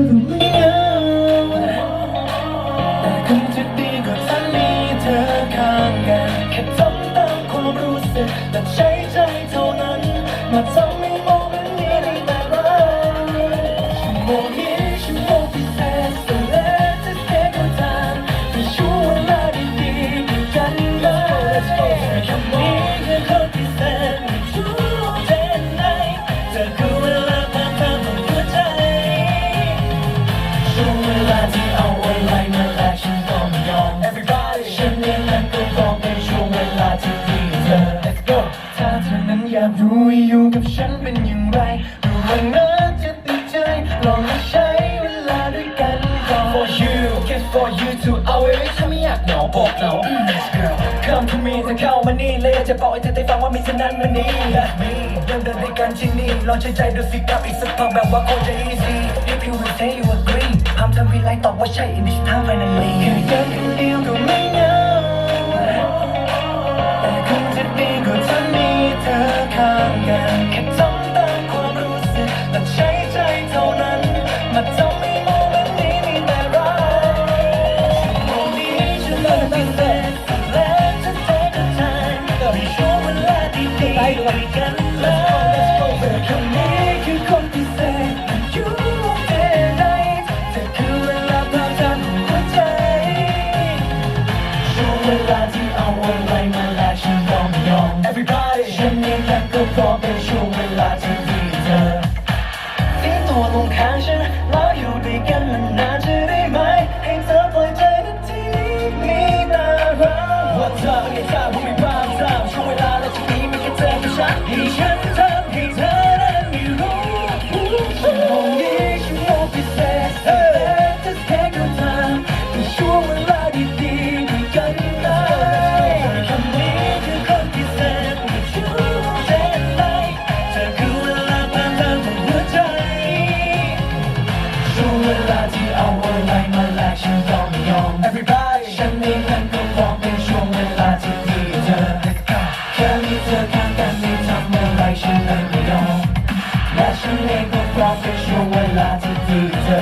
ก็ไม่เหงาแต่คงจะดีกว่าถ้ามีเธอข้างกันแค่ทำตามความรู้สึกแต่ใช้ใจเท่านั้นมาทำให้โมเมนต์นี้ได้แต่รักชั่วโมงนี้ชั่วโมงพิเศษสุดแล้วจะเทกันทางในช่วงเวลาดีๆด้วยกันได้คำนี้คือคนพิเศษในทุกเดนไนท์เธอคือเวลาผ่านทางของหัวใจช่วงเวลาที่เอาอะไรมาแลกฉันก็ไม่ยอม Everybody ฉันเองนั้นก็ต้องเป็นช่วงเวลาที่ดีเธอ Let's go ถ้าเธอนั้นอยากรู้อยู่กับฉันเป็นอย่างไรรู้ว่าน่าจะติดใจลองมาใช้เวลาด้วยกันก่อน For you just for you toเอาไว้ถ้าไม่อยากเหงาบอกเรา Let's go Come to me เธอเข้ามานี่เลยจะบอกให้เธอได้ฟังว่ามีเธอนั้นวันนี้ Let me เริ่มเดินด้วยกันที่นี่ลองใช้ใจดูสิกับอีกสักพักแบบว่าโคตรจะ easy If you will say you agree ห้ามทำวิไลตอบว่าใช่ in this time finally แค่เดินคนเดียวก็ไม่เหงาแต่คงจะดีกว่าถ้ามีเธอข้างกันแค่ทำตามความรู้สึกและใช้ใจเท่านั้นมาทำให้โมเมนต์นี้มีแต่รักชั่วโมงนี้ฉันเริ่มพิเศษและจะเทกันทางมีช่วงเวลาดีๆด้วยกันเลยคำนี้คือคนพิเศษอยู่เท่ไหนเธอคือเวลาผ่านทางของหัวใจช่วงเวลาที่เอาอะไรมาแลกฉันก็ไม่ยอม Everybody ฉันเองนั้นก็พร้อมเป็นช่วงเวลาที่ดีเธอทิ้งตัวลงข้างฉันแล้วอยู่ด้วยกันนานๆจะได้ไหมให้เธอปล่อยใจนาทีนี้แต่เราว่าเธอไม่ทราบว่าไม่บ้าทราบช่วงเวลาและที่นี้มีแค่เธอกับฉันให้ฉันทำให้เธอนั้นไม่รู้ชั่วโมงนี้ชั่วโมงพิเศษแต่จะแค่กันทางในช่วงเวลาดีๆด้วยกันได้คำนี้คือคนพิเศษในช่วงเดนไนท์เธอคือเวลาผ่านทางของหัวใจช่วงเวลาที่เอาอะไรมาแลกฉันก็ไม่ยอม Everybody ฉันเองนั้นก็พร้อมเป็นช่วงเวลาที่ดีเธอ Let's go แค่มีเธอข้างกันไม่ทำอะไรฉันเลยไม่ยอมและฉันเองก็พร้อมเป็นช่วงเวลาที่ดีเธอ